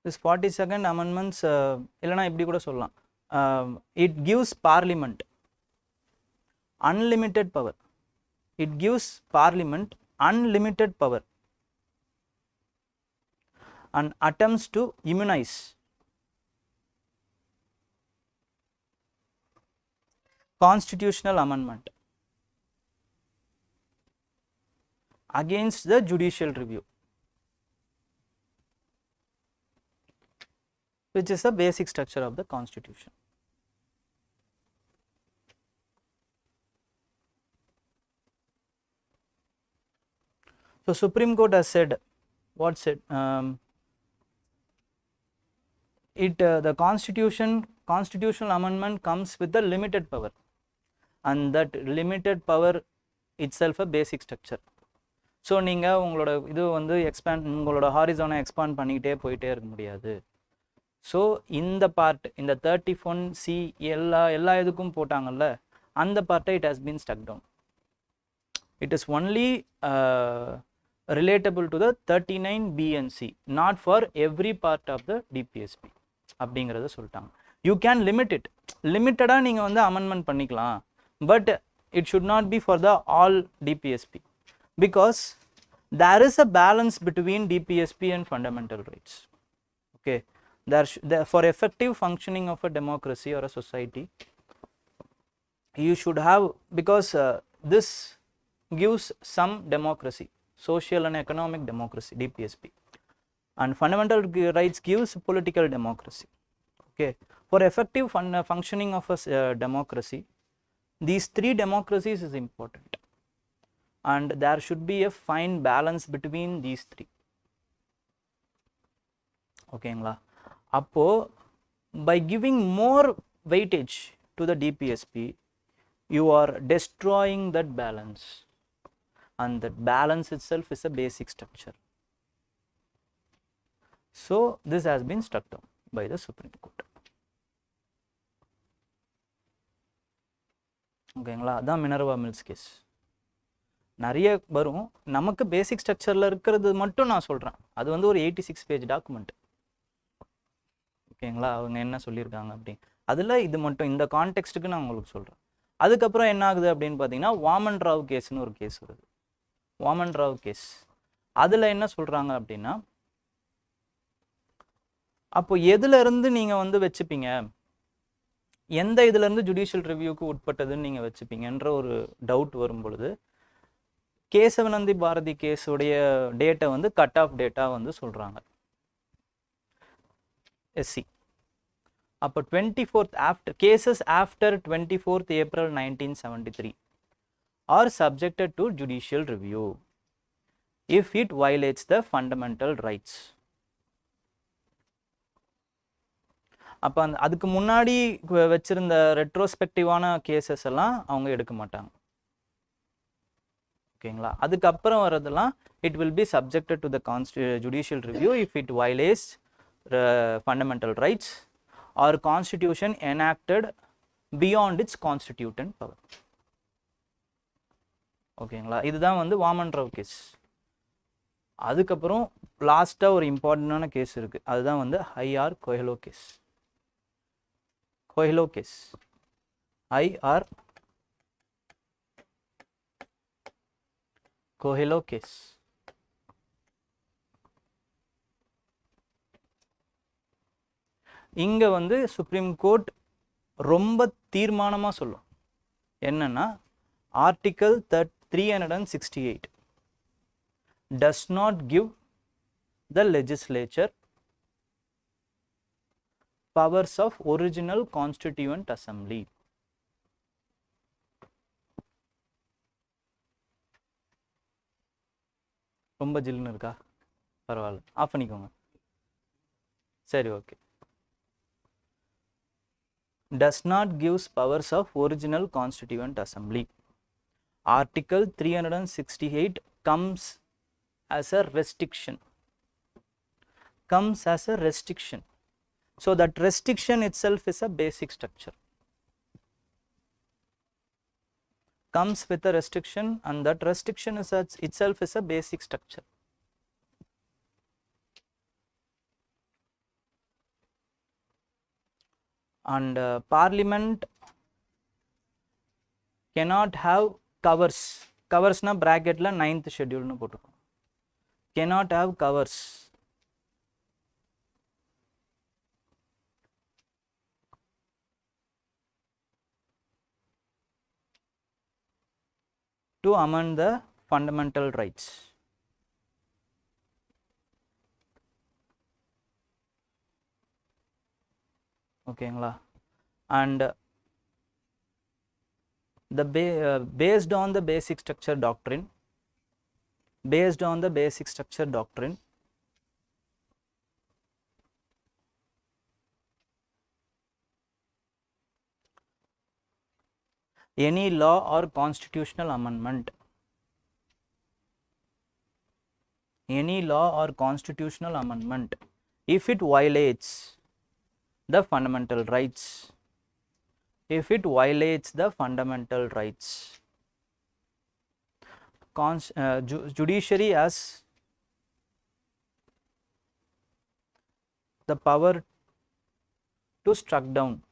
this 42nd amendments இல்லைனா இப்படி கூட சொல்லலாம், it gives parliament unlimited power. It gives parliament unlimited power and attempts to immunize constitutional amendment against the judicial review, which is the basic structure of the constitution. So Supreme Court has said, what said, the constitutional amendment comes with a limited power, and that limited power itself a basic structure. So நீங்கள் உங்களோட இது வந்து உங்களோட ஹாரிசானை expand பண்ணிக்கிட்டே போயிட்டே இருக்க முடியாது. So இந்த பார்ட், இந்த 31C எல்லா இதுக்கும் போட்டாங்கல்ல, அந்த பார்ட்டை it has been struck down. It is only relatable to the 39B and C, not for every part of the DPSP அப்படிங்கிறத சொல்லிட்டாங்க. யூ கேன் லிமிட் இட், லிமிட்டடாக நீங்கள் வந்து அமெண்ட்மெண்ட் பண்ணிக்கலாம், but it should not be for the all DPSP, because there is a balance between DPSP and fundamental rights. Okay, for effective functioning of a democracy or a society, you should have, because this gives some democracy, social and economic democracy, DPSP, and fundamental rights gives political democracy. Okay, for effective functioning of a democracy, these three democracies is important, and there should be a fine balance between these three. ஓகேங்களா? அப்போ by giving more weightage to the DPSP, you are destroying that balance, and that balance itself is a basic structure. So this has been struck down by the Supreme Court. ஓகேங்களா? அதான் Minerva mills case. நிறைய வரும், நமக்கு பேசிக் ஸ்ட்ரக்சரில் இருக்கிறது மட்டும் நான் சொல்கிறேன். அது வந்து ஒரு 86 பேஜ் டாக்குமெண்ட். ஓகேங்களா? அவங்க என்ன சொல்லியிருக்காங்க அப்படின்னு, அதில் இது மட்டும் இந்த கான்டெக்ஸ்ட்டுக்கு நான் உங்களுக்கு சொல்கிறேன். அதுக்கப்புறம் என்ன ஆகுது அப்படின்னு பார்த்தீங்கன்னா, வாமன் ராவ் கேஸ்னு ஒரு கேஸ் வருது. வாமன் ராவ் கேஸ் அதில் என்ன சொல்கிறாங்க அப்படின்னா, அப்போ எதுலேருந்து நீங்கள் வந்து வச்சுப்பீங்க, எந்த இதுலேருந்து ஜுடிஷியல் ரிவ்யூக்கு உட்பட்டதுன்னு நீங்கள் வச்சுப்பீங்கன்ற ஒரு டவுட் வரும் பொழுது, கேசவநந்தி பாரதி கேஸுடைய டேட்டை வந்து கட் ஆஃப் டேட்டாக வந்து சொல்கிறாங்க எஸ்சி. அப்போ 24th after cases after 24th April 1973 are subjected to judicial review if it violates the fundamental rights. அப்போ அதுக்கு முன்னாடி வச்சிருந்த ரெட்ரோஸ்பெக்டிவான கேசஸ் எல்லாம் அவங்க எடுக்க மாட்டாங்க. ஓகேங்களா? அதுக்கப்புறம் வரதெல்லாம் it will be subjected to the judicial review if it violates fundamental rights or constitution enacted beyond its constituent power. ஓகேங்களா? இதுதான் வந்து வாமன் ராவ் கேஸ். அதுக்கப்புறம் லாஸ்ட்டாக ஒரு இம்பார்ட்டண்டான கேஸ் இருக்குது, அதுதான் வந்து IR Coelho case. Coelho case IR Coelho case. இங்கே வந்து சுப்ரீம் கோர்ட் ரொம்ப தீர்மானமாக சொல்லும் என்னன்னா, article 368 does not give the legislature powers of original constituent assembly. ரொம்ப ஜில்லுன்னு இருக்கா? பரவாயில்ல, ஆஃப் பண்ணிக்கோங்க. சரி, okay. does not gives powers of original constituent assembly. Article 368 comes as a restriction. Comes as a restriction. So that restriction itself is a basic structure. Comes with a restriction, and that restriction is itself is a basic structure. And parliament cannot have covers. Covers na bracket la 9th schedule nu potukom. Cannot have covers to amend the fundamental rights. ஓகேங்களா? and the based on the basic structure doctrine, based on the basic structure doctrine, any law or constitutional amendment, any law or constitutional amendment, if it violates the fundamental rights, if it violates the fundamental rights, judiciary has the power to struck down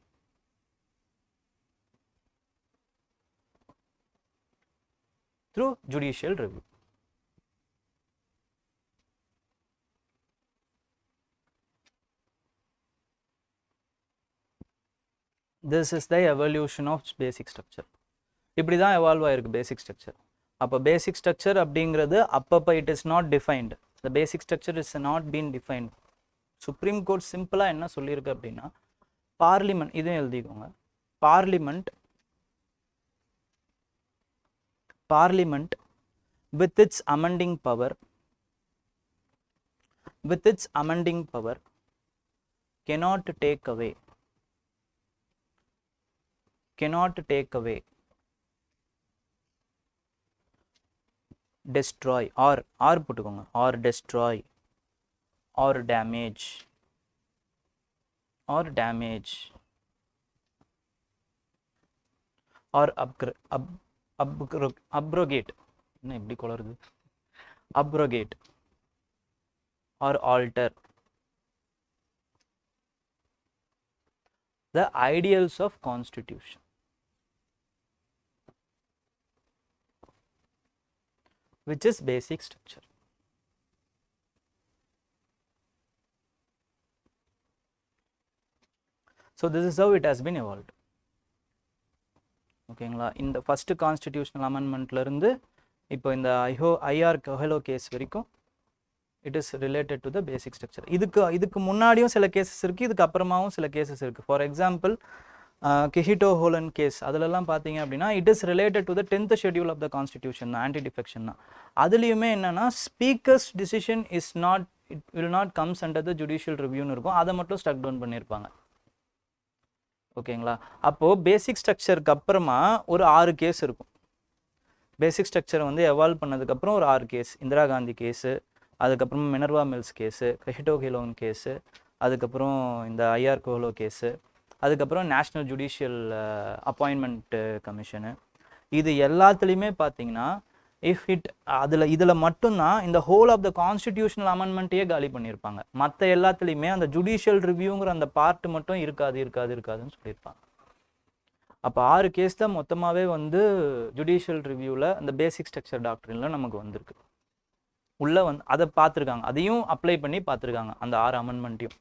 through judicial review. This is the evolution of basic structure. இப்படி தான் evolve ஆயிருக்கு basic structure. அப்போ basic structure அப்படிங்கிறது அப்பப்போ it is not defined. The basic structure is not been defined. Supreme Court சிம்பிளாக என்ன சொல்லியிருக்கு அப்படின்னா, பார்லிமெண்ட், இதையும் எழுதிக்கோங்க, parliament Parliament with its amending power cannot take away destroy or போட்டுக்கோங்க or destroy or damage or abrogate என்ன இப்படி குளறுது abrogate or alter the ideals of constitution, which is basic structure. So this is how it has been evolved. ஓகேங்களா, இந்த first constitutional அமெண்ட்மெண்ட்ல இருந்து இப்போ இந்த IR கொஹெலோ case வரைக்கும் it is related to the basic structure. இதுக்கு முன்னாடியும் சில கேசஸ் இருக்குது, இதுக்கு அப்புறமாவும் சில கேசஸ் இருக்குது. For example Kihoto Hollohan case அதிலெல்லாம் பார்த்தீங்க அப்படின்னா it is related to the 10th schedule of the constitution தான், ஆன்டி டிஃபெக்ஷன் தான். அதுலேயுமே என்னென்னா speaker's decision is not, it will not comes under the judicial ரிவ்யூன்னு இருக்கும், அதை மட்டும் ஸ்டக் டவுன் பண்ணியிருப்பாங்க. ஓகேங்களா, அப்போது பேசிக் ஸ்ட்ரக்சருக்கு அப்புறமா ஒரு 6 கேஸ் இருக்கும். பேசிக் ஸ்ட்ரக்சரை வந்து எவால்வ் பண்ணதுக்கப்புறம் ஒரு 6 கேஸ், இந்திரா காந்தி கேஸு, அதுக்கப்புறம் மினர்வா மில்ஸ் கேஸு, கிஹிட்டோ ஹோலன் கேஸு, அதுக்கப்புறம் இந்த ஐஆர் கொஹெலோ கேஸு, அதுக்கப்புறம் நேஷ்னல் ஜுடிஷியல் அப்பாயின்மெண்ட் கமிஷனு. இது எல்லாத்துலேயுமே பார்த்தீங்கன்னா இதில் மட்டும்தான் இந்த ஹோல் ஆஃப் த கான்ஸ்டிடியூஷனல் அமெண்ட்மெண்ட்டையே காலி பண்ணியிருப்பாங்க. மற்ற எல்லாத்துலேயுமே அந்த ஜுடிஷியல் ரிவ்யூங்கிற அந்த பார்ட் மட்டும் இருக்காதுன்னு சொல்லியிருப்பாங்க. அப்போ 6 கேஸ் தான் மொத்தமாகவே வந்து ஜுடிஷியல் ரிவ்யூவில் அந்த பேசிக் ஸ்ட்ரக்சர் டாக்டரினில் நமக்கு வந்திருக்கு. உள்ளே வந்து அதை பார்த்துருக்காங்க, அதையும் அப்ளை பண்ணி பார்த்துருக்காங்க அந்த 6 அமெண்ட்மெண்ட்டையும்.